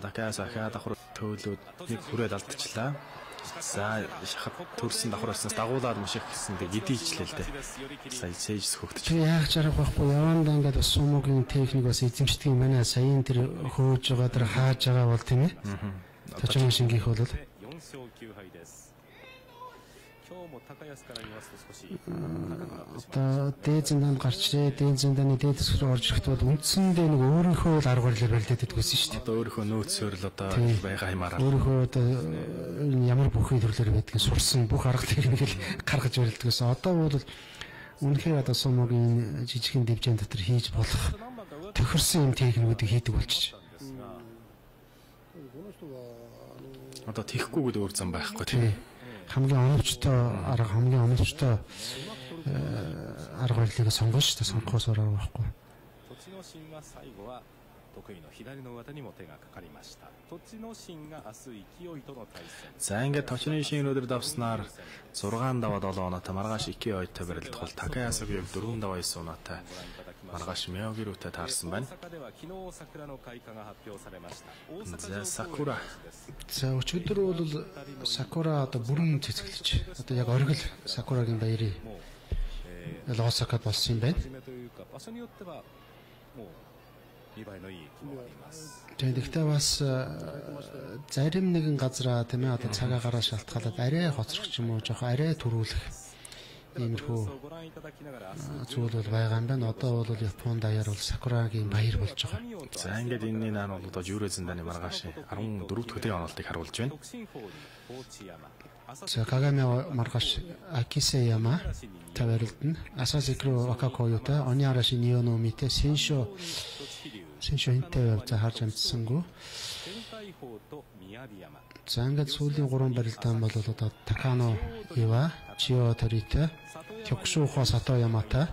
Такаас ахаа давхар төөлөд нэг хүрээд алдчихлаа. За шахад төрсэн давхараас дагуулад муших гэсэн тэг эдийчлээ л дээ. Сая сэж хөгдөж. Би яах чарах байхгүй явандаа ингээд бас сумогийн техник бас эзэмшдэг юм байна. Саяын тэр хөөж байгаа тэр хааж байгаа бол тийм ээ. Тачмын шингийнх бол одоо дээзэндээ гарчээ, дээзэндээ дээдэс рүү орж ирэхэд бол үндсэндээ нэг өөрийнхөө л арга барилаар бэлдээд байсан шүү дээ. Одоо өөрийнхөө нөөцөөр л одоо байгаа юмараа. Өөрийнхөө одоо ямар бүхий төрлөөр байдгийг сурсан бүх арга техникийг гаргаж барилдаг гэсэн. Одоо бол үнэхээр одоо сумогийн жижигхэн дэвжэн дотор хийж болох тохирсон юм техникүүдийг хийдэг болчих. Одоо тийхгүйгээд өөр зам байхгүй тийм. Хамгийн оновчтой арга, хамгийн оновчтой арга барилыг сонгоно шүү дээ. Сонгохоос арга байхгүй. За ингээд Точны шин өнөөдөр давснаар 6 даваа 7 оноотой маргааш Ики ойтой барилдах бол Такаясагийн 4 даваа 9 оноотой маргааш Мёгирутай таарсан байна. За Сакура. За өчигдөр бол Сакура одоо бүрэн цэцгэлж одоо яг оргил Сакурагийн баярыг Лосакад болсон юм байна. Тэгэхдээ бас зарим нэгэн газараа тийм ээ одоо цагаагаар шалтгаалаад арай хоцрох ч юм уу жоох арай төрүүлэх иймэрхүү зүйл бол байгаа юм байна. Одоо бол Японд даяар бол Сакурагийн баяр болж байгаа. За ингээд энэний наан бол одоо Жюрезэн даны маргааш 14 дэх өдрийн онолтыг харуулж байна. За Кагами маргааш Акисаяма таварилдана. Асасикро Акакоютай оны араши Ниономитэй Синшо энтэй за харж амжсангүй. За ингээд сүүлийн 3 барилдаан бол одоо Такано Ива, Чио Торитой, Кёкшухо Сатояматай.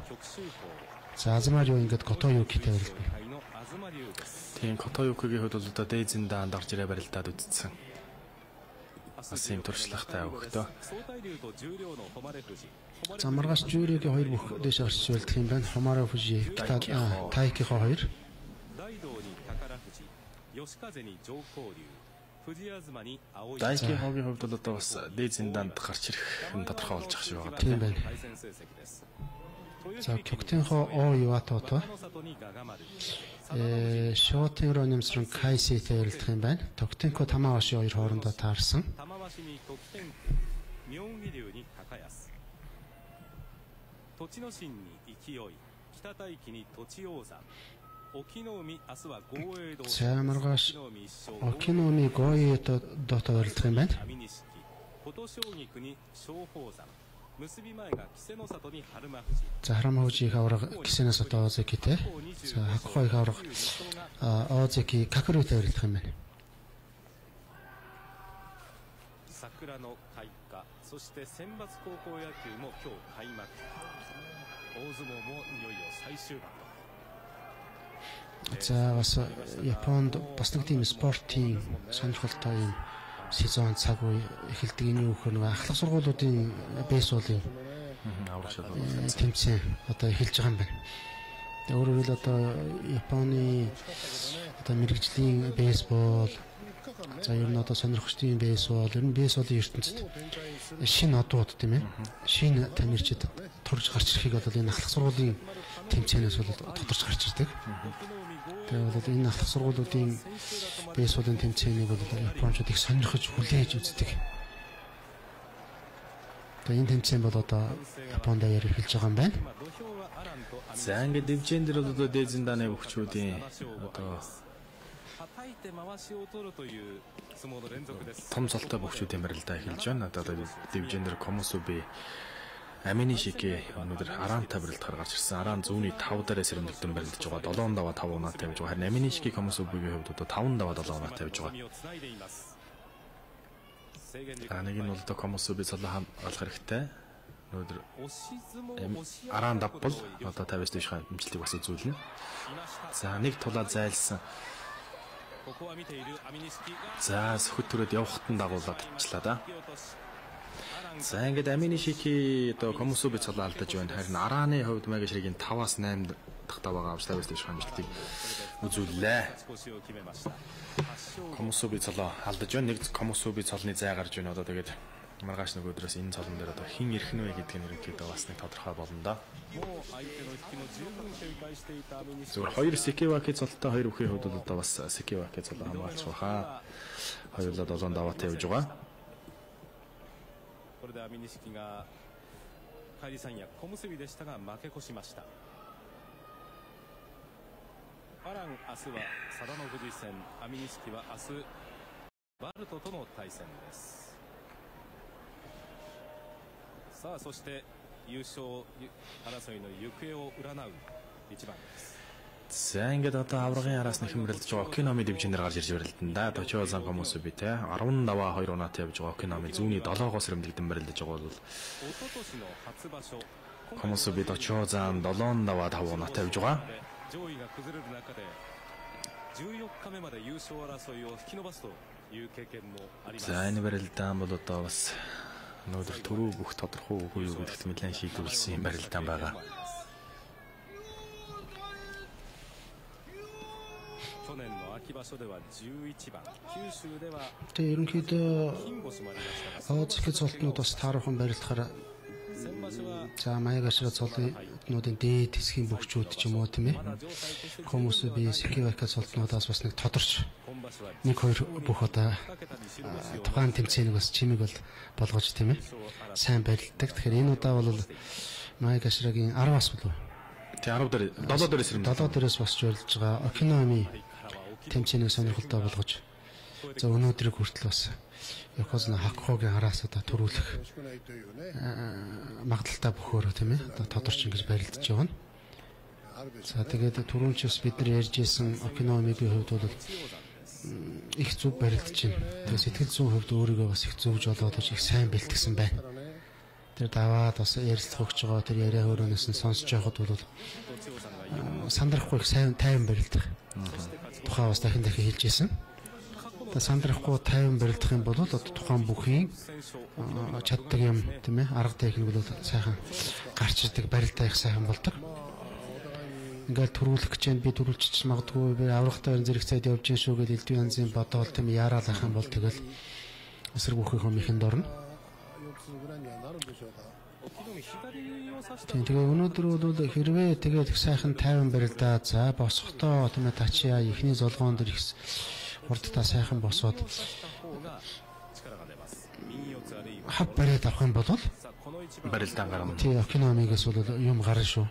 За Азмарио ингээд Котоюкитэй барилдана. Тийм Котоюкигийн хувьд бол одоо дээзэндээ андарч ирээ барилдаад үдцсэн. Бас юм туршлагатай өгтөө. За маргааш Жюригийн 2 бүх дэш орч үлдэх юм байна. Хомаро Фужи, Тайкихо 2. Дайкихогийн хувьд бол одоо бас дээзэндээ гарч ирэх юм тодорхой болж ах шиг байгаа тийм байна. За Кёктенхо О Юатото Шотинро нэмсрэн Кайситэй ярилцах юм байна. Токтенко Тамаваши 2 хоорондоо таарсан. За маргааш Окиноми Гоёто дото ярилцах юм байна. За Харамаужиг авраг Кисеносото Озекитэй. За Хакухойг авраг Озеки Какурутай ярилцах юм байна. За бас Японд бас нэг тийм спортын сонирхолтой юм сезон цаг үе эхэлдэг энэ юу гэх нэг ахлах сургуулиудын бейсболын тэмцээн одоо эхэлж байгаа юм байна. Тэгээ өөрөөр хэлбэл одоо Японы одоо мэрэгжлийн бейсбол за ер нь одоо сонирхчдын бейсбол ер нь бейсболын ертөнцид шинэ одууд тийм ээ шинэ тамирчид турж гарч ирэхийг бол энэ ахлах сургуулийн тэмцээнээс бол тодорч гарч ирдэг. Тэгээ бол энэ ахлах сургуулиудын бейсболын тэмцээнийг бол японочдод их сонирхож хүлээж үздэг. Тэгээ энэ тэмцээн бол одоо Японд даяар эхэлж байгаа юм байна. За ингээд дивжен дээр бол одоо дээзэндээ өгчүүдийн одоо том цолтой бөхчүүдийн барилдаа эхэлж байна. Одоо дивжен дээр Комусуби Аминишики өнөөдөр Арантай барилдахаар гарч ирсэн. Аран зүүнний 5 дээрээс сэрэмдэгдэн барилдаж байгаа. 7 даваа 5 оноотой явж байгаа. Харин Аминишики Комусубигийн хувьд одоо 5 даваа 7 оноотой явж байгаа. Нэг нь бол одоо Комусуби цолоо алах хэрэгтэй. Өнөөдөр Аран давбал одоо 50-аас дээш хэмжлэлийг бас үзүүлнэ. За нэг тулаа зайлсан. За сөхөд төрөд явахад нь дагуулад татчихлаа да. За ингээд Аминишики одоо Комусуби цолоо алдаж байна. Харин Араны хувьд Магашригийн 5-аас 8 алдахтаа байгаа авчлаа байсан шиг амжилтыг үзүүллээ. Комусуби цолоо алдаж байна. Нэг комусуби цолны зай гарч байна. Одоо тэгээд маргааш нэг өдрөөс энэ цолон дээр одоо хин ирэх нь вэ гэдэг нь ерөнхийдөө бас нэг тодорхой болно да. Зүгээр хоёр Секиваки цолтой хоёр бүхий хувьд одоо бас Секиваки цолоо хамгаалж баха. Хоёулаа 7 даваатай явж байгаа. これで阿美錦が返り三役小結でしたが負け越しました。アラン明日は佐田の富士戦、阿美錦は明日バルトとの対戦です。さあそして優勝争いの行方を占う一番です。 За ингээд одоо аврагын араас нэхэн мөрөлдөж байгаа Окинами дивизионээр гарч ирж барилдан да. Точиозан Комусуби те 10 даваа 2 унаатай явж байгаа Окинами зүүнний 7-оос рэмдэгдэн барилдаж байгаа бол Комусуби Точиозан 7 даваа 5 унаатай явж байгаа. 上位が崩れる中で14日目まで優勝争いを引き延ばすという経験もあります。 За энэ барилдаан бол одоо бас өнөөдөр түрүү бүх тодорхой үгүй юу гэдэгт нэлээд шийдвэрлсэн барилдаан байгаа. 去年の秋場所では11番、九州では Тэгээ ерөнхийдөө 金星もありましたが、 Оцхи цолтнууд бас таархан барилдахаар 先場所は за маяг ашраа цолтнуудын дээд хэсгийн бөхчүүд ч юм уу тийм ээ. Комусуби Секиваки цолтнуудаас бас нэг тодорч 1 2 бүх одоо тухайн тэмцээнийг бас чимэг бол болгож тийм ээ. Сайн барилддаг. Тэгэхээр энэ удаа бол маяг ашрагийн 10-аас болов. Тэг 10 дээр 7 дээрээс ирнэ. 7 дээрээс босч барилдаж байгаа Окинами тэмцээнийг сонирхолтой болгож за өнөөдрийг хүртэл бас Якозна Хакхогийн араас одоо төрүүлэх магадaltaй бөхөөрөө тийм ээ одоо тодорч ингэж барилдаж байгаа нь. За тэгээд түрүүнчээс бид нар ярьжсэн Окинамигийн хувьд бол их зүг барилдаж байна. Тэгээд сэтгэл зүйн хувьд өөрийгөө бас их зөвж болоод их сайн бэлтгэсэн байна. Тэр даваад бас ярилцах өгч байгаа тэр яриа хөрөөнөөс нь сонсож байхад бол сандрахгүй их сайн тайван барилдах. Тухайн бас дахин хэлж ийсэн. Тэгээд сандрахгүй тайван барилдах юм бол одоо тухайн бүхийн чаддаг юм тийм ээ арга техник бол сайхан гарч ирдэг барилдаа их сайхан болдог. Ингээл төрүүлэх гэж би төрүүлчих магадгүй би аврагтай зэрэг цайд явж гин шүү гэж элдв янзын бодоол тийм яарал ах юм бол тэгэл эсрэг бүхийнхэн ихэнд орно. Тэгээ өнөөдөр бол хэрвээ тэгээд их сайхан тайван барилдаа за босохдоо тийм ээ тачиа ихний золгоон дэр их хурдтай сайхан босоод хав бариад авах юм бол Барилдаан гарна. тий Окинамигаас бол юм гарна шүү.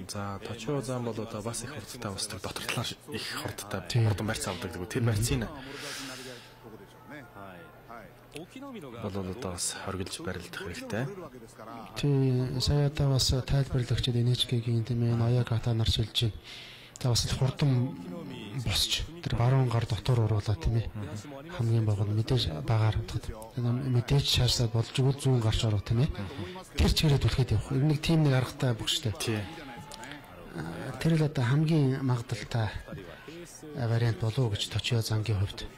За Точиозан бол одоо бас их хурдтай босдог. Дотор талаар их хурдтай хурдан барьц авдаг гэдэг. Тэр барьцыг бол одоо бас хоригдж барилдах хэрэгтэй. Тий саяда бас тайлбарлагчид NHK-гийн тийм ээ Ноягата нар шилж байна. За бас хурдан босч тэр баруун гар дотор оруулаад тийм ээ хамгийн бага мэдээж багаар мэдээж шаардсаад болж игэл зүүн гарч орох тийм ээ тэр чигээрээ түлхээд явах. Энэ нэг тим нэг аргатай бүгштэй. Тий. Тэр л одоо хамгийн магадaltaй вариант болов уу гэж Точиозангийн хувьд.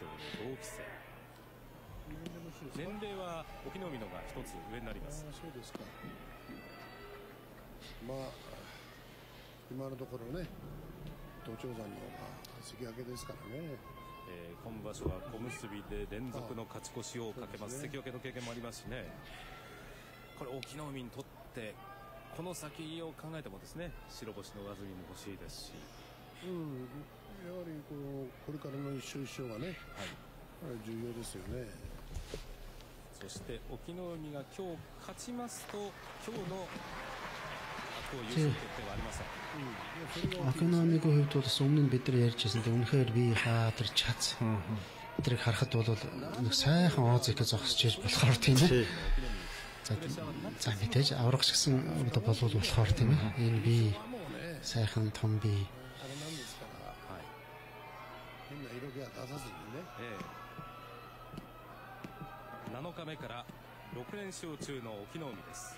年齢は隠岐の海のが一つ上になります。そうですか。まあ今のところね、東長山の関脇ですからね。今場所は小結で連続の勝ち越しをかけます。関脇の経験もありますしね。これ隠岐の海にとってこの先を考えてもですね、白星の上積みも欲しいですし。やはりこれからの一勝一勝がね、重要ですよね。 そして隠岐の海が今日勝ちますと今日の優勝決定はありません。Окинамигийн хувьд бол өмнө нь бид нар ярьжсэн дээ үнэхээр би хаадар чац. Тэрийг харахад бол нэг сайхан оозыг зогсож иж болохоор тийм ээ. За мэдээж аврагч гэсэн одоо болвол болохоор тийм ээ. Энэ би сайхан том би. 7日目から6連勝中の隠岐の海です。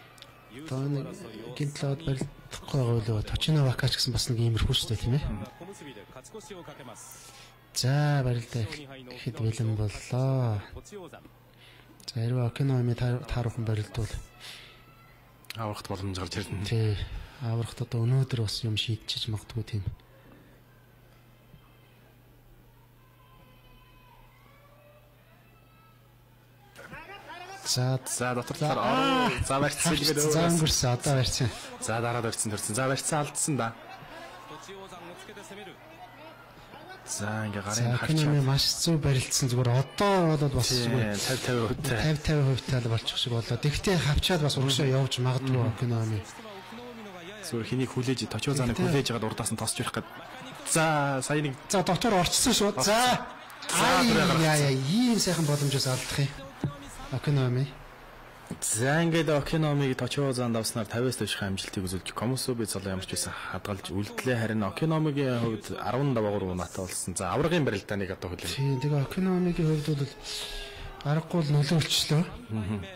гинтлаад барилдахгүй байгаа бол Точиновака ч гэсэн бас нэг иймэрхүү шүү дээ тийм ээ. За барилдаа ихэд бэлэн боллоо. За хэрвээ Окинами тааруухан барилдвал аврахт боломж гарч ирнэ. Тий. аврахт одоо өнөөдөр бас юм шийдчихэж магадгүй тийм. За дотор талаар за барьцсан гэдэг. За өнгөрсөн одоо барьцсан. За дараад барьцсан төрсөн. За барьцсан алдсан да. За ингээ гарын харчаа маш зөв барилдсан зүгээр одоо болоод бас зүгээр 50% 50% тал болчих шиг болоо. Тэгтээ хавчаад бас урагшаа явж магадгүй киноны. Зүгээр хэнийг хүлээж точоо зааныг хүлээж ягаад урдаас нь тосч явах гээд. За сая нэг за дотор орцсон шүү. За яа ийм сайхан боломжоос алдах юм. Окинами. За ингээд Окиномиг точоо заанд авснаар 50-аас дээш амжилтыг үзүүлж Комусуби цолоо ямарч байсан хадгалж үлдлээ. Харин Окиномигийн хувьд 15 унаатай болсон. За аврагын барилдааныг одоо хүлээн. Тийм тэгээ Окиномигийн хувьд бол аргагүй нөлөөлчлөө.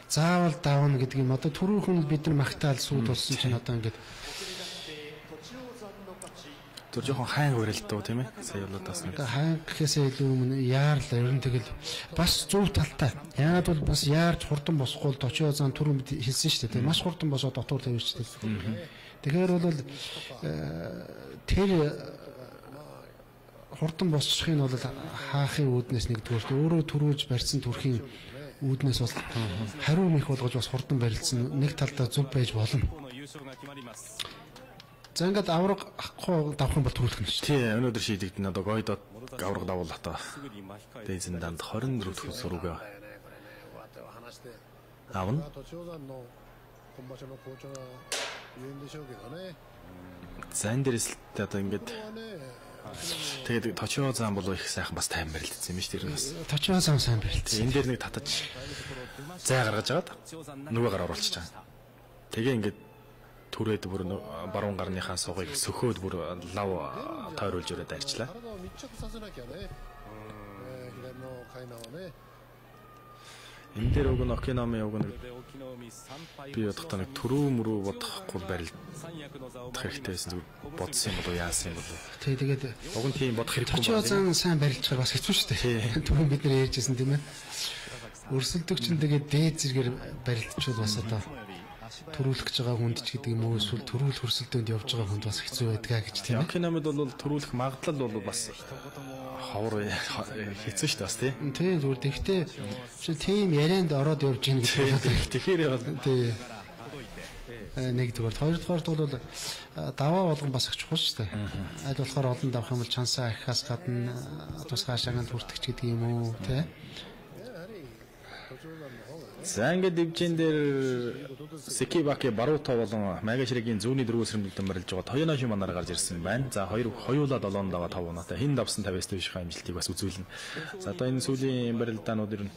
Заавал давна гэдэг юм. Одоо түрүүхэн бид нар магтаал сууд болсон чинь одоо ингээд тэр жоохон хайн өрөлтөө тийм ээ. Сая болоод бас нэг хайн гэхээсээ илүү өмнө яарлаа. Ер нь тэгэл бас зөв талтай. Яагаад бол бас яарч хурдан босхгүй л точоо зан түрүүн хэлсэн шүү дээ. Маш хурдан босоод дотор тавьчихдаг. Тэгэхээр бол тэр хурдан босчихын бол хаахын үүднээс нэгдүгээр өөрөө төрүүлж барьсан төрхийн үүднээс бол хариу мэх болгож бас хурдан барилдсан нэг талдаа зөв байж болно. За ингээд авраг ахгүй давхан бол төрүүлэх нь шүү. Тий, өнөөдөр шийдэгдэн одоо гойдод авраг давал одоо дээзэн данд 24 дэх суруугаа авна. Зан дээрээс л одоо ингээд тэгээд точоо зам бол их сайхан бас тайван барилдсан юм шүү дээ. Бас точоо зам сайн барилдсан. Энэ дээр нэг татаж зай гаргаж агаад нөгөө гар оруулчих чаа. Тэгээ ингээд түрээд бүр баруун гарныхаа сугыг сөхөөд бүр лав тойруулж өрөөд арчлаа. Энэ дээр уг нь Окинами уг нь би бодохдоо нэг түрүү мөрөө бодохгүй барилдах хэрэгтэй байсан зүгээр бодсон юм болов яасан юм болов. Тэгээд уг нь тийм бодох хэрэггүй байна. Точоо сайн барилдчихар бас хэцүү шүү дээ. Түрүү бид нар ярьжсэн тийм ээ. Өрсөлдөг чинь тэгээд дээд зэргээр барилдчихвал бас одоо төрүүлэх гэж байгаа хүнд ч гэдэг юм уу эсвэл төрүүлэх хөрсөлдөөнд явж байгаа хүнд бас хэцүү байдгаа гэж тийм. Окинамид бол төрүүлэх магадлал бол бас ховор хэцүү шүү дээ бас тийм. Тийм зүгээр тэгтээ тийм ярианд ороод явж гин гэдэг. Тэгэхээр тийм нэгдүгээр хоёрдугаарт бол даваа болгон бас их чухал шүү дээ. Аль болохоор олон давах юм бол чансаа ахихаас гадна тусгай шагнал хүртэгч гэдэг юм уу тийм. За ингээд дивжин дээр Секибаки Баруто болон Магашригийн зүүнний дөрвөөс сэрэмдэлтэн барилж байгаа Тоёноши манаар гарч ирсэн байна. За хоёулаа 7 даваа 5 унаатай хин давсан 50-аас дээш амжилтыг бас үзүүлнэ. За одоо энэ сүүлийн барилдаанууд ер нь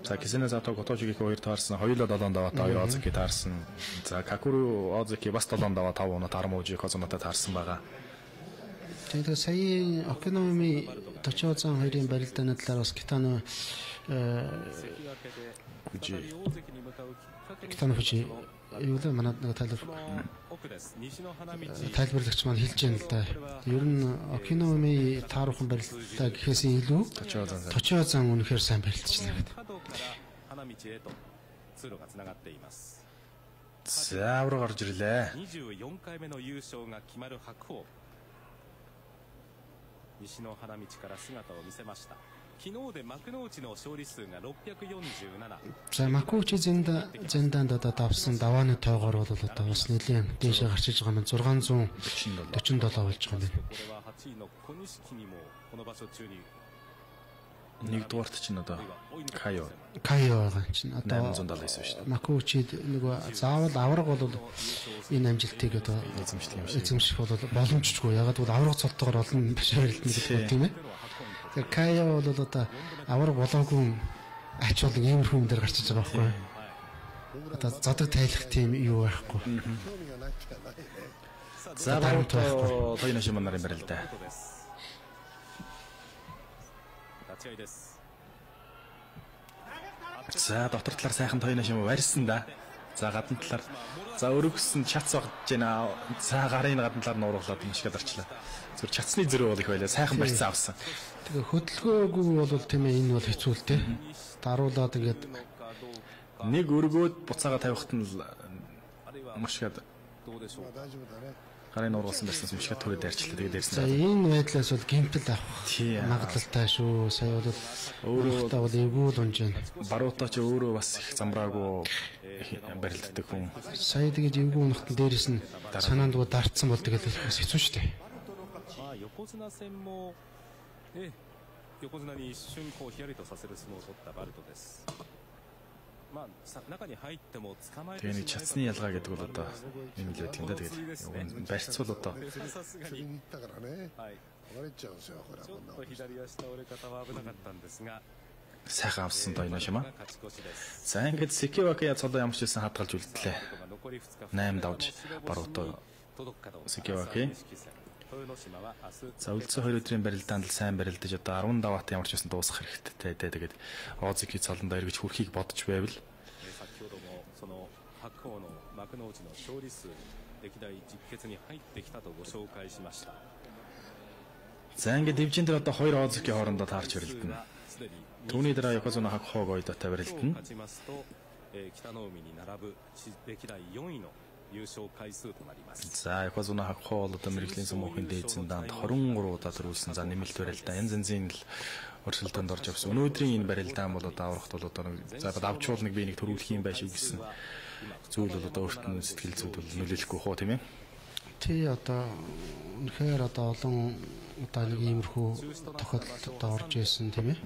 за Кисэнэ Сато Готожигийн 2 таарсан, хоёулаа 7 даваатай 2 Озаки таарсан. За Какуру Озаки бас 7 даваа 5 унаатай Армужи Козоноотой таарсан байгаа. Тэгээд сая Окинами Точоо зан хоёрын барилдааны талаар бас Китано Фужи юу л манай нэг тайлбарлагч маань хэлж байна л да. Ер нь Окинами тааруухан барилдаа гэхээс илүү Точоо зан үнэхээр сайн барилдчихлаа гэдэг. За авраг орж ирлээ. 24回目の優勝が決まる白鵬。西の花道から姿を見せました。昨日で幕内の勝利数が647。За Макуучи зэндаанд одоо давсан давааны тоогоор бол одоо бас нэлийн дээшээ гарч иж байгаа нь 647 болж байгаа юм байна. これは8位の小錦にもこの場所中に нэгдүгээрт чинь одоо Кайо байгаа чинь одоо 879 шүү дээ. Макуучи нөгөө заавал авраг бол энэ амжилтыг одоо эзэмших бол боломжгүй. Ягаад гэвэл авраг цолтойгоор олон бишрэлтэн гэдэг тийм ээ. Тэгэхээр Кайо бол одоо авраг болоогүй ач бол иймэрхүү юм дээр гарч иж байгаа байхгүй. Одоо задаг тайлах тийм юу байхгүй. За Баруто Тоёноши манарын барилдаа. За дотор талаар сайхан Тоёноши барьсан да. За гадна талаар за өргөсөн чац багж байна. За гарын гадна талаар нууруулаад юм шиг дарчлаа. Зүр чацны зөрөө бол их байлаа. Сайхан барьсан авсан. Тэгээ хөдөлгөөгүй бол тийм ээ энэ бол хэцүү л те. Даруулаад ингээд нэг өргөөд буцаага тавихт нь маш их どうでしょうか。大丈夫だね。Гарын нуургасан байсан юм шиг түрээд ярьчлаа. Тэгээд За дээрсэн. энэ байдлаас бол гэмтэл авах Тийм. магадлалтай шүү. Сая бол Өөрөө өөртөө бол эвгүй л унж байна. Баруута ч өөрөө бас их замбраагүй барилддаг хүн. Сая тэгээд эвгүй унахтан дээрээс нь санаандгүй дартсан бол тэгээд бас хэцүү шүү дээ. まあ横綱戦も横綱に一瞬こうヒヤリとさせる相撲を取ったバルトです。まあ中に入っても捕まえて Тэгээд чацны ялгаа гэдэг бол одоо юм л байдаг юм да. Тэгээд барьцвал одоо さすがに釣りに行ったからね。はい。割れちゃうんですよ、これはちょっこんなと左足倒れ方は危なかったんですが、 сайхан авсан тойно шимаа. 勝ち越しです。 За ингээд Секиваки цолоо ямарч ирсэн хадгалж үлдлээ. 残り2日 8 давж Баруута Секиваки. За үлдсэн 2 өдрийн барилдаанд л сайн барилдаж одоо 10 даваат ямарч ирсэн дуусах хэрэгтэй те. Тэгээд Озики цолондоо эргэж хүрхийг бодож байвал 先ほどもその白鵬の幕内の勝利数歴代実決に入ってきたとご紹介しました。 За ингээд дивжин дээр одоо 2 Озики хоорондоо таарч барилдана. Түүний дараа Якозуна Хакхог ойдотой барилдана. 勝ちますと、北の海に並ぶ歴代4位の優勝回数となります。 За Якозуна Хакхог одоо мэрэгжлийн сүмөхийн дээдсэн даанд 23 удаа төрүүлсэн. За нэмэлт барилдаа янз янзын л өрсөлдөөнд орж авсан. Өнөөдрийн энэ барилдаан бол одоо аврахт бол одоо за давчуул нэг би нэг төрүүлэх юм байшиг гэсэн зүйл бол одоо өөртөө сэтгэл зүйд бол нөлөөлөхгүй хоо тийм ээ. Тий одоо үнэхээр одоо олон одоо нэг иймэрхүү тохиолдолд одоо орж исэн тийм ээ.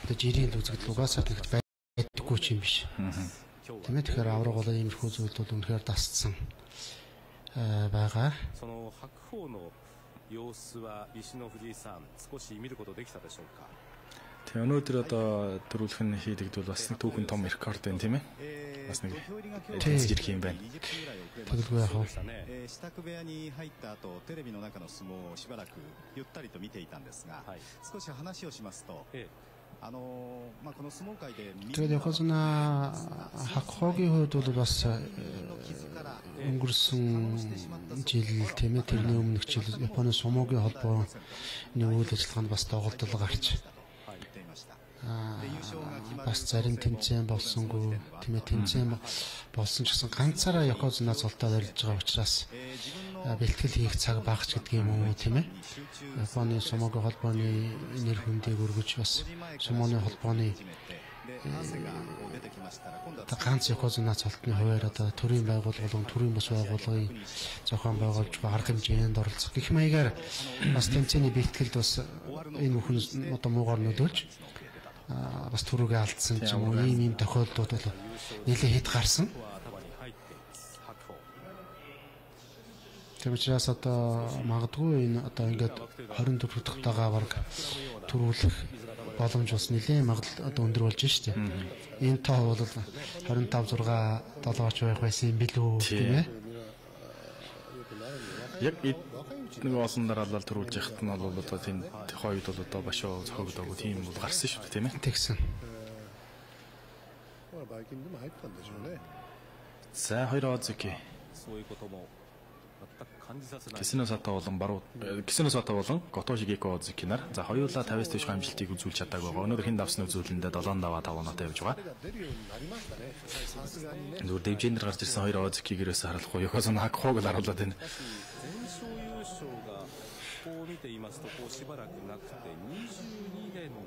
Одоо жирийн үзэгдэл угаасаа тэгт байдаггүй ч юм биш. Тийм ээ. Тэгэхээр авраг бол иймэрхүү зүйл бол үнэхээр дасцсан байгаа. その白鵬の様子は石野藤井さん少し見ることできたでしょうか。 Тэгээ өнөөдөр одоо төрүүлэх нь хийдэгдвэл бас нэг түүхэн том рекорд байна тийм ээ. Бас нэг тэнцвэрх юм байна. Тэгэлгүй яах вэ? 支度部屋に入った後テレビの中の相撲をしばらくゆったりと見ていたんですが、少し話をしますと、この相撲界で Тэгээд Якозуна Хакхогийн хувьд бол бас өнгөрсөн жил тийм ээ тэрний өмнөх жил Японы сумогийн холбооны үйл ажиллагаанд бас тоглолтол гарч бас зарим тэмцээн болсонгүй тийм ээ тэмцээн болсон ч гэсэн ганцаараа Якозуна цолтоод орилж байгаа учраас бэлтгэл хийх цаг багч гэдэг юм уу тийм ээ Японы сумогийн холбооны нэр хүндийг өргөж бас сумоны холбооны ганц Якозуна цолтны хувьар одоо төрийн байгууллагын төрийн бас байгууллагын зохион байгуулж арга хэмжээнд оролцох гэх маягаар бас тэмцээний бэлтгэлд бас энэ бүхэн одоо муугаар нөлөөлж бас түрүүгээ алдсан ч юм уу ийм тохиолдлууд бол нэлээд хэд гарсан. Тийм учраас одоо магадгүй энэ одоо ингээд 24 дахь тагаа бараг төрүүлэх боломж бас нэлээд магадлал одоо өндөр болж штэ. Энэ тоо бол 25 6 7-ч байх байсан юм билүү тийм ээ. Яг нэг олон дараалал төрүүлж яхад нь бол одоо тийм хойд бол одоо башоо зохиогдоогүй тийм бол гарсан шүү дээ тийм ээ. Тэгсэн. バイキンでも入ったんでしょうね。 За 2 Озики そういうことも全く感じさせない。 Кисино Сато болон Готоши Геко Озики нар за хоёулаа 50-с дээш амжилтыг үзүүлж чадаагүй байгаа. Өнөөдөр хэн давсны үзүүлэлтэд 7 даваа 5 оноотой явж байгаа. 出るようになりましたね。さすがにね。 Зүгээр дэвжээнээр гарч ирсэн 2 Озикиг ерөөсөө харахгүй. Якозуна Хакхог л харуулад байна. 全勝優勝がこう見ていますとこうしばらくなくて22年の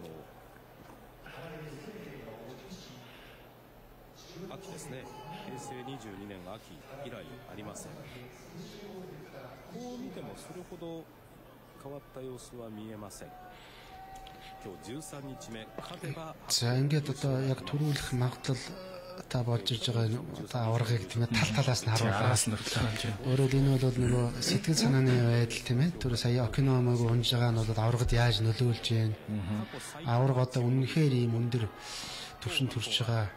秋ですね。平成22年秋以来ありません。こう見てもそれほど変わった様子は見えません。今日13日目勝てば За ингээд одоо яг төрүүлэх магадлал та болж иж байгаа одоо аврагыг тийм ээ тал талаас нь харуулаад Араас нь өрлөө болж байна. өөрөөр энэ бол нөгөө сэтгэл санааны байдал тийм ээ түр сая Окиномыг унж байгаа нь бол аврагад яаж нөлөөлж байна. Авраг одоо үнэнхээр ийм өндөр төвшин төрж байгаа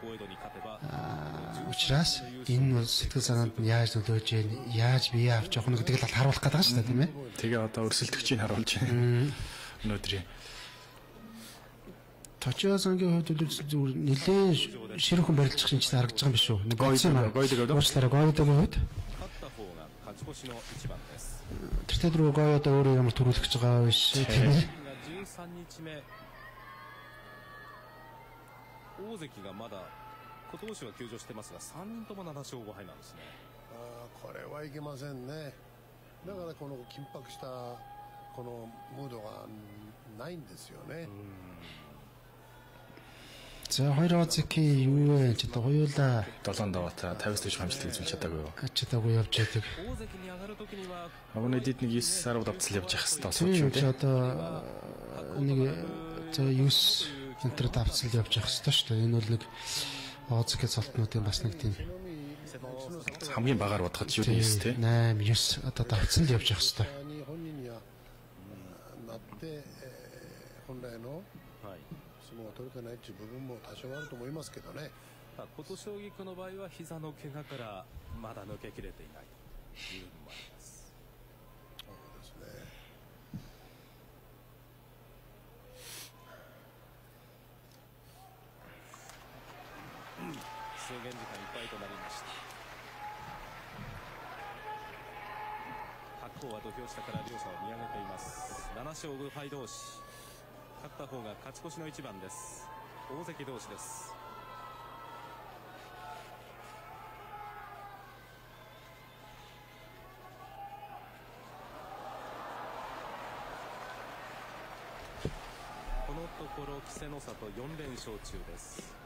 учраас энэ бол сэтгэл санаанд нь яаж нөлөөлж байна, яаж бие авч явах нь гэдгийг л харуулах гэдэг шүү дээ тийм ээ. Тэгээ одоо өрсөлдөгчийг харуулж байна. Өнөөдрийн Точиозангийн хувьд бол зүгээр нэлээд ширүүхэн барилчих шинж харагдаж байгаа юм биш үү? Уучлаарай, Гойдогийн хувьд 勝った方が勝ち越しの一番です。 тэртээ дөрөв Гойдо өөрөө ямар төрүүлэх гэж байгаа биш тийм ээ. 13日目大関がまだ琴欧洲が休場してますが3人とも7勝5敗なんですね。これはいけませんね。だからこの緊迫したこのムードがないんですよね。За хоёр Озеки юу вэ? Чи одоо хоёулаа 7 даваатаа 50-с дээш хамжилтыг үзүүлж чадаагүй юу? чадаагүй явж байдаг. 大関に上がる時には Агуны дэд нэг 9 10 давтал явж явах хэрэгтэй Тийм болчих ч шүү дээ. одоо нэг за 9 энтер давцал явж явах хэрэгтэй шүү дээ. Энэ бол нэг Озеки цолтнуудын бас нэг тийм Хамгийн багаар бодоход юу юм те? 8 9 одоо давцал явж явах хэрэгтэй. 本人にはなって、本来の相撲を取れてないという部分も多少あると思いますけどね。琴奨菊の場合は膝の怪我からまだ抜けきれていないというのもあります。そうですね。制限時間いっぱいとなりました。白鵬は土俵下から両者を見上げています。7勝5敗同士、勝った方が勝ち越しの一番です。大関同士です。このところ稀勢の里4連勝中です。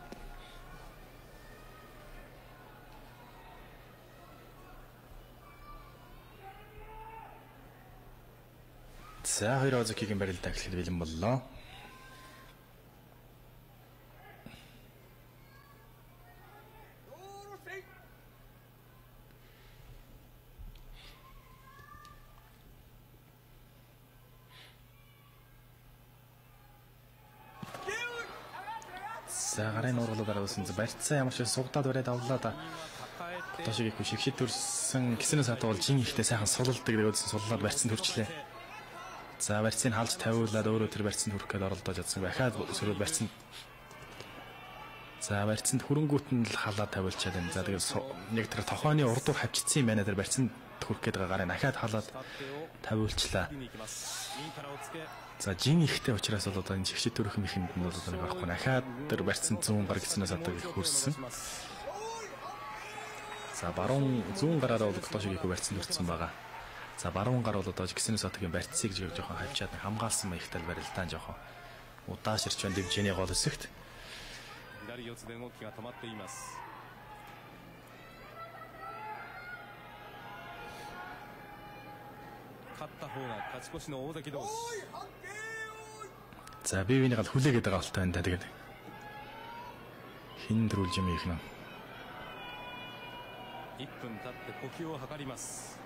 За хоёр Озекигийн барилдаа эхлэхэд бэлэн боллоо. За гарын нуурлууд аруулсан. Барьцсан ямар ч сугдаад бариад авлаа да. Одоо шиг их шигшид төрсэн гиснээс хатуу бол жин ихтэй сайхан сулалдаг дэгөөдсөн суллаад барьцсан төрчлээ. За барьцыг халж тавиулаад өөрөө тэр барьцанд хүрэх гээд оролдож чадсан. Ахаад сөрөд барьцанд. За барьцанд хөрөнгүүт нь л халаад тавиулчаад байна. За тэгээд яг тэр тохооны урдуур хавчицсан юм байна. Тэр барьцанд хүрэх гээд байгаа гарыг ахаад халаад тавиулчлаа. За жин ихтэй учраас бол одоо энэ шигшид төрөх мэхэнд нь бол одоо нэг орохгүй. Ахаад тэр барьцанд 100 гар гиснээс хатуу их хүрсэн. За баруун 100 гараараа бол одоо шиг их барьцанд хүрсэн байгаа. За баруун гар бол одоо гиснээс хатуугийн барьцыг жоохон хавчаад хамгаалсан маягтай барилдаан жоохон удаа ширч байна дэмжээний гол хэсэгт. 左四つで動きが止まっています。勝った方が勝ち越しの大関同士。 За бивэнийг гал хүлээгээд байгаа болтой байна да тэгээд хин дөрүүлж юм их нэ. 1分経って呼吸を測ります。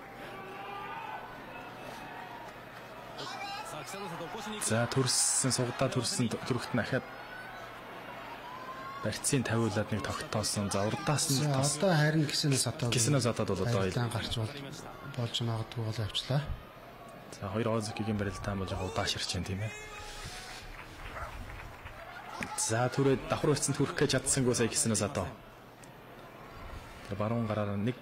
За төрсөн сугдаа төрсөн төрөхт нь ахаад барьцын тавиулаад нэг тогтоосон. За урдаас нь одоо харин гиснээс хатаад бол одоо гарч болж магадгүй бол авчлаа. За хоёр Озекигийн барилдаан бол жоохон удаа ширч байна тийм ээ. За түрээд давхар барьцанд хүрэх гэж чадсангүй сая гиснээс хатаа. Тэр баруун гараар нэг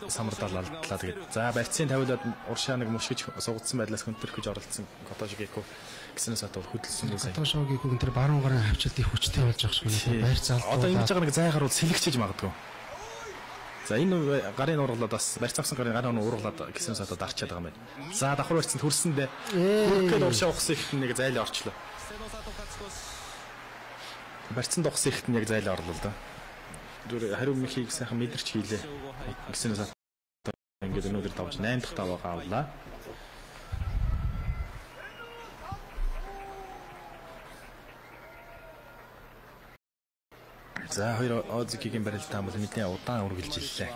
самардал алдлаа тэгээд за барьцын тавиулаад уршаа нэг мушгиж сугдсан байдлаас хөнтөрөх гэж оролцсон Котошигико гиснээс хатаа хөдөлсөн үү сая. Котошигико тэр баруун гарын хавчилт их хүчтэй болж байгаа шүү. Байр залдуу. Одоо ингэж байгаа нэг зай гарууд сэлгчиж магадгүй. За энэ гарын ургалаад бас барьц авсан гарын ургалаад гиснээс хатаа дарчаад байгаа юм байна. За давхар барьцанд хүрсэндээ хүрхэд уршаа ухсан ихт нэг зайлаа орчлоо. Барьцанд ухсан ихт яг зайлаа орлоо л да. Хариу мөхийг сайхан мэдэрч хийлээ. Гиснээс ингээд өнөөдөр давж 8 дахь даваагаа авлаа. За хоёр Озекигийн барилдаан бол мэдээ удаан үргэлжиллээ.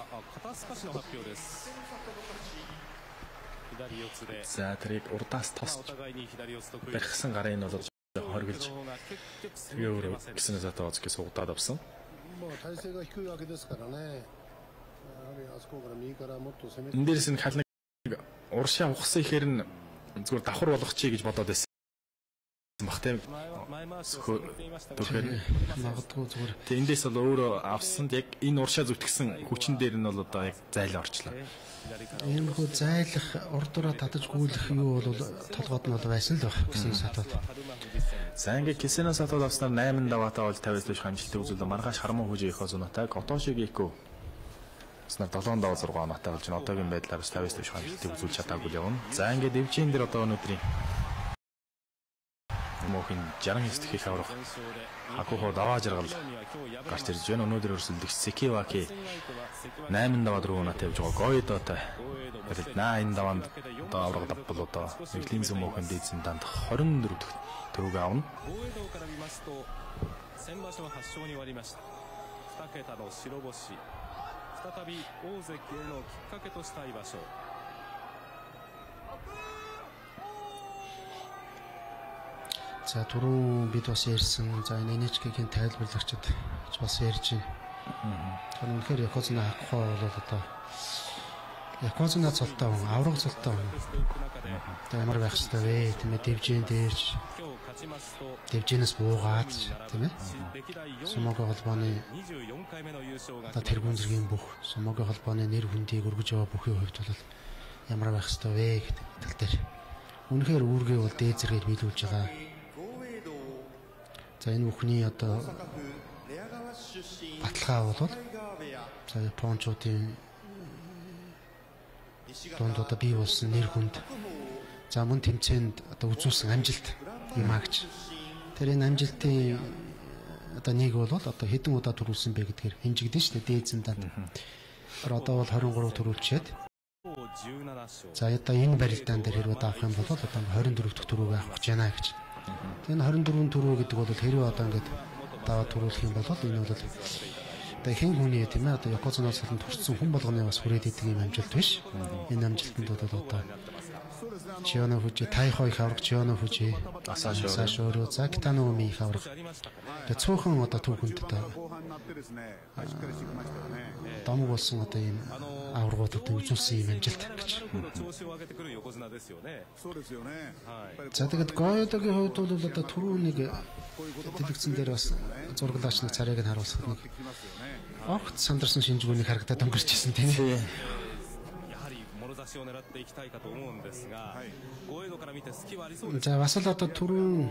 За тэрийг урдаас тосч барьсан гарын нь бол хоригдж тэгээ өөрөө гиснээс хатаа Озеки сугдаад авсан. 体勢が低いわけですからね。やはりあそこから右からもっと攻めて。 энэ дээрс нь хал нэг уршаа ухсан ихээр нь зүгээр давхар болгох чи гэж бодоод байсан. Махтай Тэгэхээр магадгүй зүгээр. Тэгээ эндээс бол өөрөө авсанд яг энэ уршаа зүтгэсэн хүчин дээр нь бол одоо яг зайлаа орчлоо. Энэ хөө зайлах урдураа татаж гүйлэх юу бол толгойд нь бол байсан л баг гэсэн сатууд. За ингээд Кисэнээс хатууд авснаар 8 даваатаа бол 50-с дээш хамжилтыг үзүүлээ. Маргааш харман хүжээ их озунатай Котошигико Снэр 7-6 оноотой болж байна. Одоогийн байдлаар 50-с дээш хэмжлэлтийг үзүүлж чадаагүй л явна. За ингээд дэвжин дээр одоо өнөөдрийн мохин 69 дэх их аврах Хакухо даваа жаргал гарч ирж байна. Өнөөдөр өрсөлдөгч Секиваки 8 даваа 4 оноотой явж байгаа. Гоидотой барилд 8 даваанд одоо авраг давбал одоо нэглийн зам мохин дээдсэн данд 24 дэх төвөг авна. 先場所8勝に終わりました。2桁の白星、再び大関へのきっかけとしたい場所。 За түрүү бид бас ярьсан. За энэ NHK-ийн тайлбарлагчид бас ярьж байна. Үнэхээр Якозуна Хакухо бол одоо Якозуна цолтой хүн, авраг цолтой хүн. Одоо ямар байх ёстой вэ? Тийм ээ, дэвжэн дээрч дэвжэнээс буугаад тийм ээ. Сумогийн холбооны одоо тэргүүн зэргийн бүх Сумогийн холбооны нэр хүндийг өргөж яваа бүхий хувьд бол ямар байх ёстой вэ гэдэг тал дээр. Үнэхээр үүргээ бол дээд зэрэгээр биелүүлж байгаа. За энэ бүхний одоо баталгаа бол за Япончуудын донд одоо бий болсон нэр хүнд за мөн тэмцээнд одоо үзүүлсэн амжилт юм агч. Тэр энэ амжилтын одоо нэг бол одоо хэдэн удаа төрүүлсэн бэ гэдгээр хэмжигдэн шүү дээ дээдсэн данд. Тэр одоо бол 23 төрүүлчихэд. За одоо энэ барилдаан дээр хэрвээ авах юм бол одоо 24 дахь төрөг авах гэж байна гэж. Энэ 24 төрөө гэдэг бол хэрвээ одоо ингээд даваа төрүүлэх юм бол энэ бол одоо хэн хүний тийм ээ одоо Якозунаас болон төрсэн хүн болгоны бас хүрээд идэг юм амжилт биш. Энэ амжилтанд бол одоо Чионо Фужи, Тайхо их авраг, Чионо Фужи, Асашоро, Закитаноми их авраг. Тэгээ цөөхөн одоо төв хүнд одоо дамаг болсон одоо ийм аврагуудад үзүүлсэн юм амжилт гэж. За тэгээд Гоёдогийн хувьд бол одоо түрүү нэг дэлгэцэн дээр бас зураглаач нэг царайг нь харуулсад нэг огт сандарсан шинжгүүнийг харагдаад өнгөрч ирсэн тийм ээ. За бас л одоо түрүү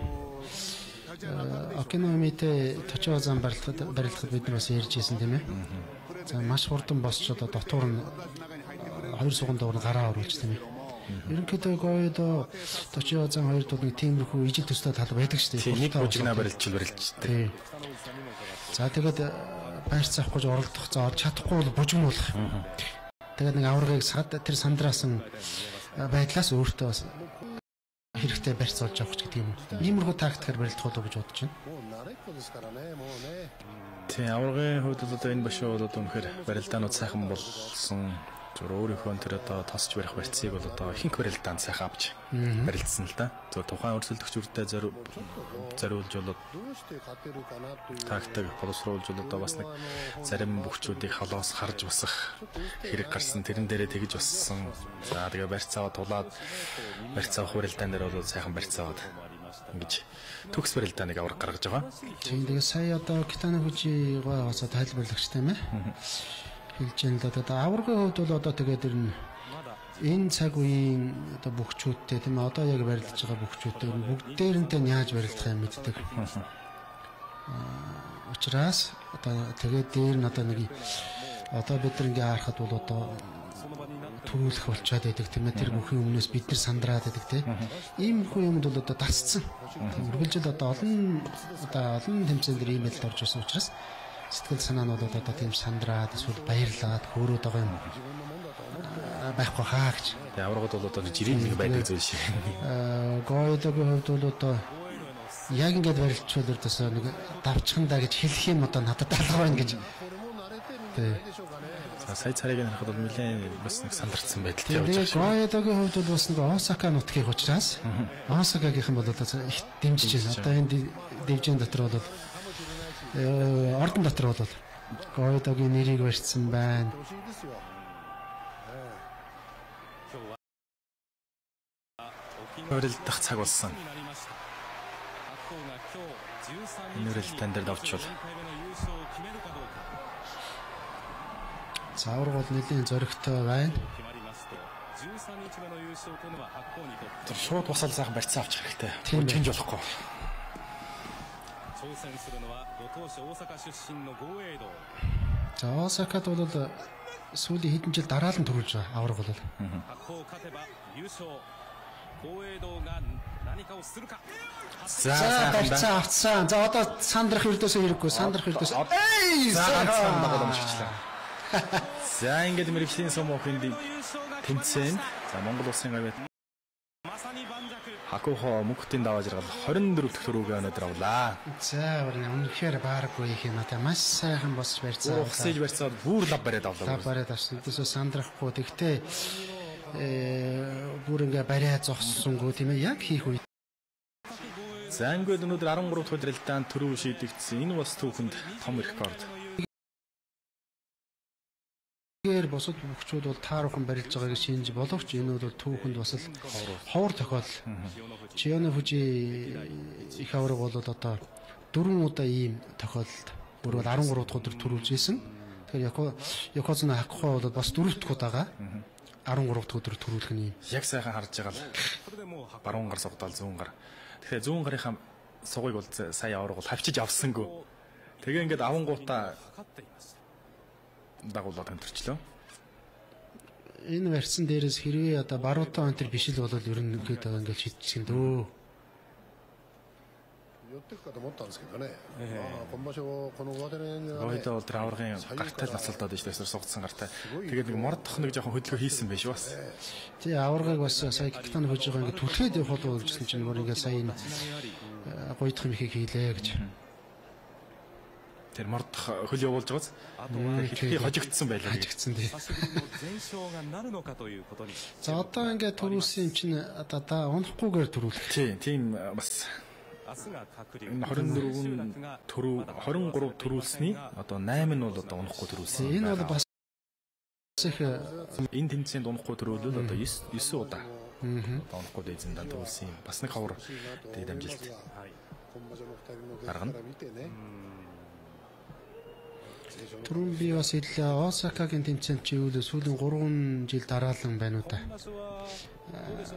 Окиномите Точиозан барилгахад бид нар бас ярьж ирсэн тийм ээ. За маш хурдан босч одоо дотор нь 2 суган доор гараа оруулж тийм ээ. Ерөнхийдөө Гоёдо Точиозан хоёр дууд нэг тиймэрхүү ижил төстэй тал байдаг шүү дээ. Нэг бүжигнаа барилждаг. За тэгээд байр цаах гэж оролдох зааж чадахгүй бол бүжгэн болох. Тэгээд нэг аврагыг тэр сандраасан байдлаас өөртөө бас хэрэгтэй барьц олж авах гэдэг юм. Иймэрхүү тактикаар барилдах болов гэж бодож байна. Тийм аврагын хувьд одоо энэ башаа бол одоо үнэхээр барилдаанууд сайхан болсон. Зүгээр өөрийнхөө тэр одоо тосч барих барьцыг бол одоо ихэнх барилдаанд сайхан авч барилдсан л да. Зүгээр тухайн өрсөлдөгч үрдээ зориулж болоод тактик боловсруулж болоод одоо бас нэг зарим бүхчүүдийг холоос харж басах хэрэг гарсан. Тэрэн дээрээ тэгж бассан. За тэгээ барьцаа тулаад барьцаа авах барилдаан дээр бол сайхан барьцаа аваад ингэж төгс барилдааныг авраг гаргаж байгаа. Тийм тэгээ сая одоо Китано Фужигаа бас тайлбарлагч тийм ээ. Хэлж юм л да. Аврагын хувьд бол одоо тэгээд энэ цаг үеийн одоо бүхчүүдтэй тийм ээ одоо яг барилдаж байгаа бүхчүүдтэй бүгдээрэнтэй яаж барилдах юм мэддэг. Учираас одоо тэгээд дээр нь одоо нэг одоо бид нар ингээ харахад бол одоо төрүүлэх болчоод байдаг тийм ээ тэр бүхэн өмнөөс бид нар сандраад байдаг тийм. Иймэрхүү юмд бол одоо дасцсан. Үргэлжил одоо олон тэмцээн дээр ийм байдалд орж ирсэн учраас сэтгэл санаа нь бол одоо тийм сандраад эсвэл баярлаад хөөрөөд байгаа юм байхгүй хаа гэж. Тэгээ аврагууд бол одоо жирийн нэг байдаг зүйл шиг. Гоёдогийн хувьд бол одоо яг ингээд барилчвал өрдөөсөө нэг давчхандаа гэж хэлэх юм одоо надад алга байна гэж. Тэг. За сая царайг харахад бол нэлээд бас нэг сандарсан байдалтай явж байна. Гоёдогийн хувьд бол бас нэг Осака нутгийн учраас Осакагийнхан бол одоо их дэмжиж байна. Одоо энэ дивжин дотор бол ордон дотор бол Гоёдогийн нэрийг барьсан байна. Барилдах цаг болсон. Энэ барилдаан дээр давчвал. Цаавар бол нэлийн зөрөгтэй байна. Тэр шууд босол сайхан барьцаа авчих хэрэгтэй. Тийм чинж болохгүй. 挑戦するのはご当所大阪出身の豪栄道 За Осакад бол сүүлийн хэдэн жил дараалан төрүүлж байгаа авраг бол. За барьцаа авцсан. За одоо сандрах өрдөөсөө хэрэггүй. Сандрах өрдөөс. ганцхан багт өмшчихлээ. За ингээд мэрэгжлийн сумын тэмцээн. За Монгол улсын авиат Хакухо мөнхтийн даваа жаргал 24 дэх төрүүгээ өнөөдөр авлаа. За үнэхээр бааргүй их юм аа. Маш сайхан босч барьцаа. Ухсаж барьцаад бүр лав бариад авлаа. Лав бариад авсан. Өдөөсөө сандрахгүй. Тэгтээ бүр ингээ бариа зогссонгүй тийм ээ. Яг хийх үед. За ингээд өнөөдөр 13 дахь удирдалтаанд төрөв шийдэгдсэн. Энэ бас түүхэнд том рекорд. Тэгэхээр бусад бүхчүүд бол тааруухан барилж байгааг шинж боловч энэ бол түүхэнд бас л ховор тохиолдол. Чионо Фужи их авраг бол одоо 4 удаа ийм тохиолдолд бүр 13 дахь өдөр төрүүлж исэн. Тэгэхээр Якозуна Хакухо бол бас 4 дахь удаага 13 дахь өдөр төрүүлэх нь юм. Яг сайхан харж байгаа л баруун гар сугдаал зүүн гар. Тэгэхээр зүүн гарынхаа сугыг бол сая авраг бол хавчиж авсангүй. Тэгээ ингээд авангуудаа дагуулаад хамтарчлаа. Энэ варсан дээрээс хэрвээ одоо баруутаа онтер биш л бол ер нь ингээд шийдчихэн дөө. 寄っていくかと思ったんですけどね。今場所この上手のГойдо бол тэр аврагын гартай л насалдаад ижлээс сугдсан гартай. Тэгээд нэг мордох нэг жоохон хөдөлгөөн хийсэн байж бас. Тий аврагыг бас сая капитан хож байгаа ингээд түлхээд явах болов гэсэн чинь бүр ингээд сая энэ гойдох юм ихийг хийлээ гэж. Тэр мордох хөл явуулж байгааз хэлхий хожигдсан байлаа. Хожигдсан тий. За одоо ингээд төрүүлсэн юм чинь одоо унахгүйгээр төрүүлэх. Тий, тийм бас энэ 24 төрөв 23 төрүүлсний одоо 8 нь бол одоо унахгүй төрүүлсэн. Энэ бол бас их энэ тэмцээнд унахгүй төрүүлвэл одоо 9 удаа. Одоо унахгүй дэзэндээ төрүүлсэн юм. Бас нэг ховор тэгээд амжилт гаргана. Түрүүн би бас хэллээ Осакагийн тэмцээнд чи юу л сүүлийн 3 жил дараалан байна уу та.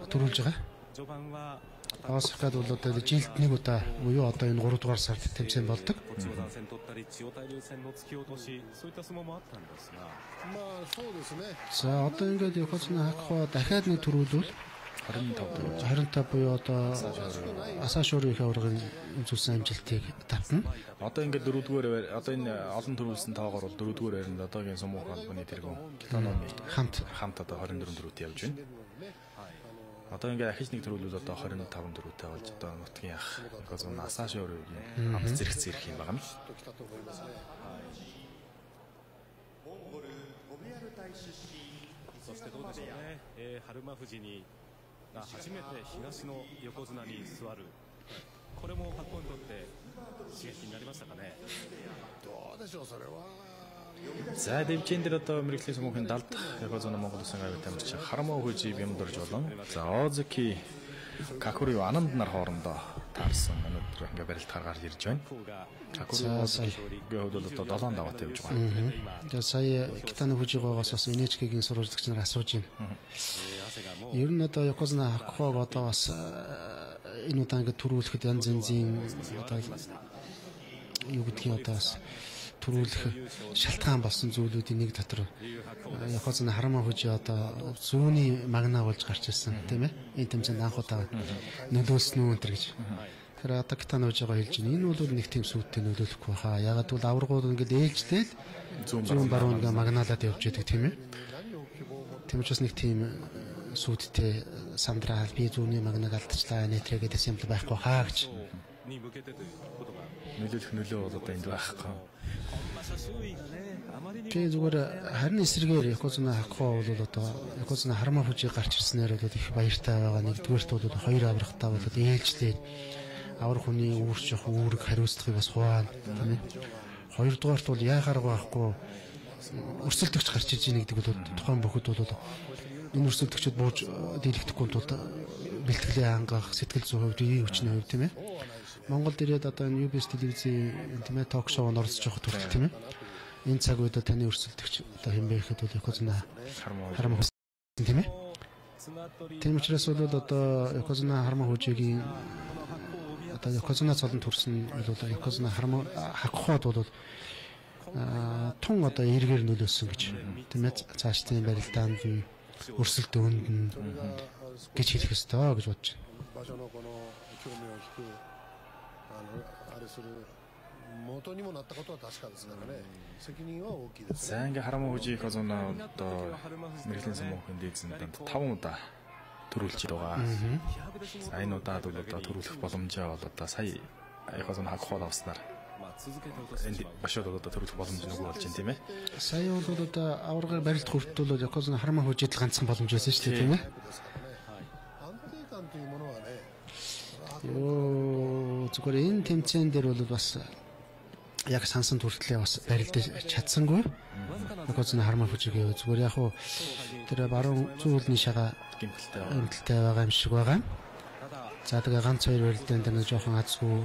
Төрүүлж байгаа. Осакад бол одоо жилд нэг удаа буюу одоо энэ 3 дугаар сард тэмцээн болдог. За одоо ингээд Якозуна Хакухо дахиад нэг төрүүлвэл 25 буюу одоо Асашори их аврагын үзүүлсэн амжилтыг татна. Одоо ингээд 4-р одоо энэ олон төрүүлсэн тоогоор бол 4-р байранд одоогийн сумуух албаны тэргүүн Китаноны хамт одоо 24 төрүүтэй явж байна. Одоо ингээд ахиж нэг төрүүлвэл одоо 25 төрүүтэй болж одоо нутгийн ах Якозуна Асашоригийн хамт зэрэг юм байна. 初めて東の横綱に座る。これも白鵬にとって刺激になりましたかね。どうでしょうそれは。За дэвчэн дээр одоо мэрэгжлийн сумын далд Якозуна Монгол Улсын авиат тамирчин Харамоо Хүжи бямдорж болон за Озуки Какури Ананд нар хоорондоо таарсан өнөөдөр ингээ барилт гаргаар ирж байна. Какури Озуки бол одоо 7 даваатай явж байгаа. Тэгээ сая Китано Хүжигоогоос бас NHK-гийн сурвалжлагч нар асууж байна. Ер нь одоо Якозуна Хакухог одоо бас энэ удаа ингээ төрүүлэхэд янз янзын одоо юу гэдгийг одоо бас төрүүлэх шалтгаан болсон зүйлүүдийн нэг дотор Якозуна Харамоо Хүжи одоо зүүнний магнаа болж гарч ирсэн тийм ээ. Энэ тэмцээнд анх удаа нөлөөлсөн үү энэ гэж. Тэгэхээр одоо Китано Хүжигаа хэлж байна. Энэ бол нэг тийм сүйттэй нөлөөлөхгүй хаа. Ягаад гэвэл аврагууд ингээд ээлжлээл зүүн баруун ингээ магнаалаад явж байдаг тийм ээ. Тийм учраас нэг тийм сүйттэй самдраа би зүүнний магнаг алдчихлаа нэтрэгээд юм байхгүй хаа гэж. Нөлөөлөх нөлөө бол одоо энд байхгүй. Тэгээ зүгээр харин эсрэгээр Якозуна Хакухо бол одоо Якозуна Харамоо Хүжи гарч ирснээр бол их баяртай байгаа. Нэгдүгээрт бол хоёр аврагтаа бол ээлжлээд аврах хүний үүрч явах үүрэг хариуцлагыг бас хуваана тийм ээ. Хоёрдугаарт бол яахааргүй байхгүй өрсөлдөгч гарч иж ийн гэдэг бол тухайн бүхэд бол энэ өрсөлдөгчд бууж дийлэгдэхгүй тулд бэлтгэлээ хангах сэтгэл зүйн хувьд ий хүчний хувьд тийм ээ. Монголд ирээд одоо энэ UBS телевизийн тийм ээ ток шоунд оролцож явах хүртэл тийм ээ. Энэ цаг үед таны өрсөлдөгч одоо хэн бэ гэхэд бол Якозуна Харамоо Хүжи тийм ээ. Тийм учраас бол одоо Якозуна Харамоо Хүжигийн одоо Якозуна цолонд төрсөн бол Якозуна Харамоо Хакуход бол тун одоо эргээр нөлөөсөн гэж тийм ээ цаашдын барилдаанд нь өрсөлд өөнд нь гэж хэлэх ёстой гэж бодож байна. 場所のこの興味を引くあれする元にもなったことは確かですからね。責任は大きいです。 За ингээ харамаа хүжих хозоно одоо мэрэглийн самуухын дээдсэнд 5 удаа төрүүлж байгаа. За энэ удаад бол одоо төрүүлэх боломжоо бол одоо сая хозоно хагхол авснаар энэ башаад одоо төрүүлэх боломж нөгөө болж байна тийм ээ. Сая бол одоо аваргаар барилт хүртэл Якозны харамаа хүжил ганцхан боломж байсан шүү дээ тийм ээ. Ёо зүгээр энэ тэмцээн дээр бол бас яг сансан хүртлээ бас барилдаж чадсангүй. Якозны харамаа хүжигээ зүгээр яг хуу тэр баруун зүүлний шагаа гэмтэлтэй байгаа юм шиг байгаа. За тэгээ ганц хоёр барилдаан дээр нэг жоохон азгүй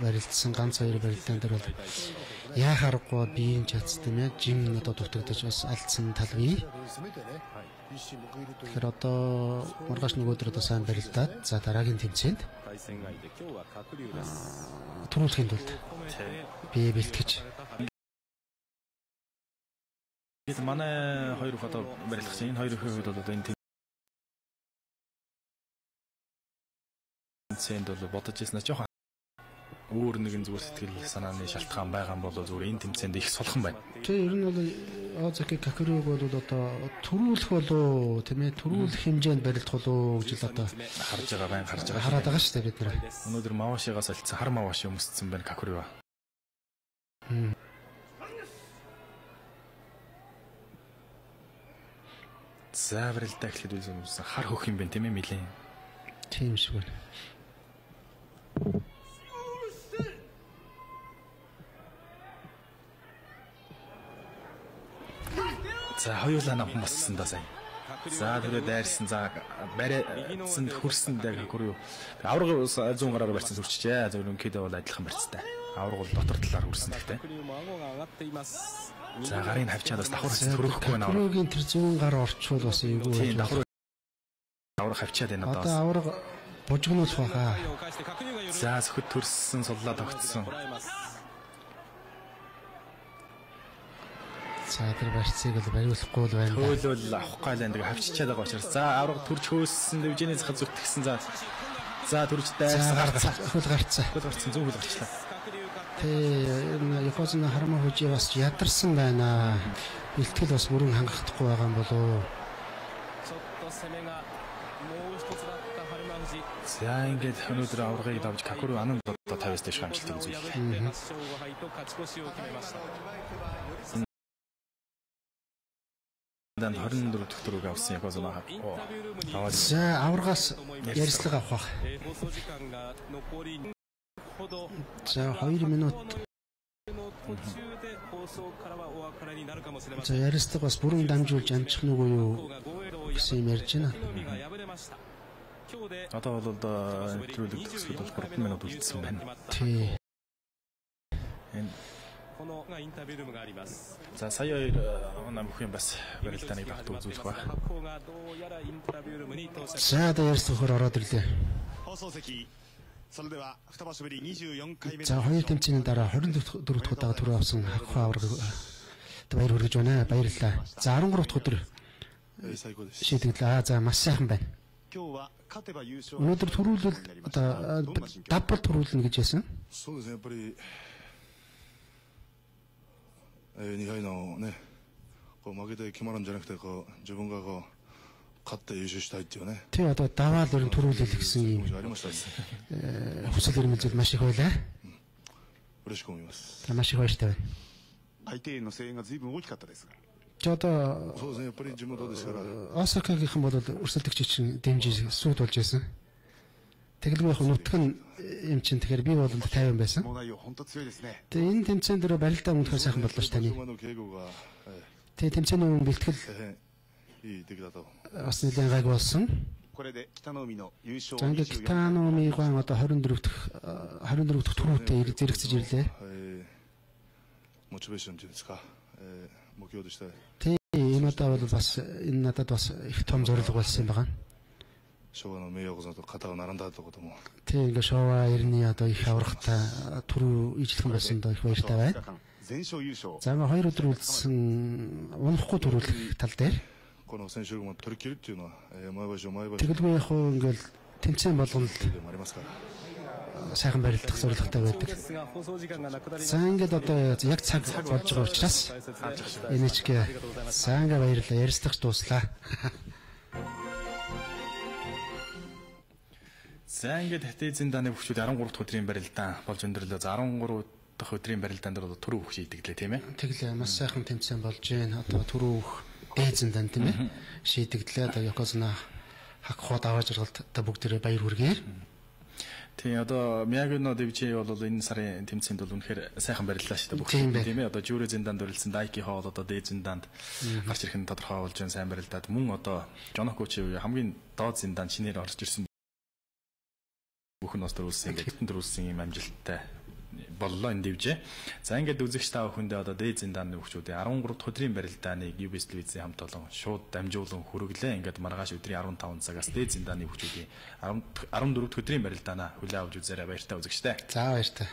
барилдсан ганц хоёр барилдаан дээр бол яхаарахгүй биеийн чадс тийм ээ жим одоо дутагдаж бас алдсан тал бий. Тэгэхээр одоо маргааш нөгөөдөр одоо сайн барилдаад за дараагийн тэмцээнд төрүүлэхийн тулд бие бэлтгэж манай хоёр одоо барилгах чинь энэ хоёр хувьд одоо энэ тэмцээнд бол бодож ирсэн нь жоохон өөр нэгэн зүгээр сэтгэл санааны шалтгаан байгаа юм болоо зүгээр энэ тэмцээнд их сулхан байна. Тэгээ ер нь бол Озаки Какуриг бол одоо төрүүлэх болоо тийм ээ төрүүлэх хэмжээнд барилдах болоо гэж л одоо харж байгаа байн харж байгаа. Хараад байгаа шүү дээ бид нар. Өнөөдөр Мавашигаас олцсон хар Маваш өмссөн байна Какурива. За барилдаа гэхэд үзсэн хар хөх юм байна тийм ээ милийн. Тийм шиг байна. За хоёулаа намхан бассан да сайн. За тэгээ дайрсан за барайсан хөрсөн дээр хөрөө. Авраг 100 гараар барьсан сүрчжээ. За ерөнхийдөө бол адилхан барьцтай. Авраг бол дотор талаар хөрсөн гэхдээ. За гарын хавчаад бас давхарсан төрөхгүй байна. Аврагийн тэр 100 гар орчвол бас эйгүү. Авраг хавчаад байна одоо. Одоо авраг бужигнуулах байхаа. За зөвхөд төрсөн суллаа тогтсон. За тэр барьцыг л бариулахгүй л байна. Хөөлөл авахгүй л энэ хавчичаад байгаа учраас за авраг төрж хөөссөн дивжэний захад зүтгэсэн за төрж дайрсан гарцаа хөл гарцаа зөв хөл гарчлаа. Тэ Якозны харамаа хүжи бас ядарсан байна. Бэлтгэл бас бүрэн хангахдахгүй байгаа юм болоо. За ингээд өнөөдөр аврагыг давж Какурив анан одоо 50-аас дээш хамжилтыг үзүүллээ. Dan 24 дахь төрөг авсан Якозна. За аврагаас ярьслага авах бах. За 2 минут. За ярьслага бас бүрэн дамжуулж амжих нэг уу юу гэсэн юм ярьж байна. Одоо бол нэвтрүүлэг төгсгөл бол 3 минут үлдсэн байна. Тий. За сая намх юм бас барилдааны багт үзүүлэх ба. За одоо ярьслахаар ороод ирлээ. За хоёр тэмцээний дараа 24 дахь удаага төрөө авсан хагхаа авраг баяр хүргэж байна. Баярлалаа. За 13 дахь өдөр шийдэглээ. За маш сайхан байна. Өнөөдөр төрүүлэл одоо дабл төрүүлнэ гэж байсан. 2回のね、負けて決まるんじゃなくて自分が勝って優勝したいっていうね。Тий одоо даваал өрн төрүүлэл гэсэн юм. Хүсэл эрмэлзэл маш их байлаа. 嬉しく思います。маш их баяртай байна. 相手への声援が随分大きかったですが。ちょうどそうですね、やっぱり地元ですから。Осакагийнхан бол өрсөлдөгч чинь дэмжиж сүйд болж байсан. Тэгэлгүй яг нутг нь юм чинь тэгэхээр би бол 50 байсан. Тэгээ энэ тэмцээн дээр барилдаа өмнөхөр сайхан бодлоо ш таны. Тэгээ тэмцээний өмнө бэлтгэл бас нэлээд гайг болсон. За ингээд Китаномиган одоо 24 дахь түрүүтэй зэрэгцэж ирлээ. мотивашн гэж байна. 목표도 있어요. Тэгээ энэ удаа бол бас энэ надад бас их том зорилго болсон юм байна. шоуны мэйгоосоо катаа нарандадагことも. Тэгээ ингээ шоуа ирний одоо их аврахтай түрүү ижлэх болсон доо их баяртай байна. За ингээ 2 өдөр үлдсэн унахгүй төрүүлэх тал дээр この千秋楽も取り切るっていうのは毎場所毎場所 тэгэлгүй яг хөө ингээл тэмцээн болгонд でもありますから。 сайхан барилдах зорилготой байдаг. За ингээд одоо яг цаг болж байгаа учраас NHK сайнга баярлалаа. Ярилцлагч дууслаа. За ингээд хатээзэн дааны хөвчүүд 13 дахь өдрийн барилдаан болж өндөрлөө. За 13 дахь өдрийн барилдаан дээр одоо түрүү хөвч шийдэглээ тийм ээ. Тэглээ маш сайхан тэмцээн болж байна. Одоо түрүү ээзэн дан тийм ээ. Шийдэглээ. Одоо Yokozuna хагхоо даваа жаргалд одоо бүгдээрээ баяр хүргэе. Тийм одоо Miyagi-no Devji бол энэ сарын тэмцээнд бол үнэхээр сайхан бариллаа шүү дээ бүх тийм ээ. Одоо Жюри зиндаанд өрөлдсөн Daiki хоол одоо дээд зиндаанд гарч ирэх нь тодорхой болж байна сайн барилдаад мөн одоо Jonokouchi хамгийн доод зиндаанд шинээр орж ирсэн бүхэн нас төрүүлсэн ингээд төрүүлсэн юм амжилттай боллоо энэ Devji. За ингээд үзэгч та бүхэндээ одоо дээд зиндааны хөвчүүдийн 13 дахь өдрийн барилдааныг UBS телевизийн хамт олон шууд дамжуулан хүргэлээ. Ингээд маргааш өдрийн 15 цагаас дээд зиндааны хөвчүүдийн 14 дахь өдрийн барилдаанаа хүлээн авч үзээрэй баяртай үзэгчтэй. За баяртай.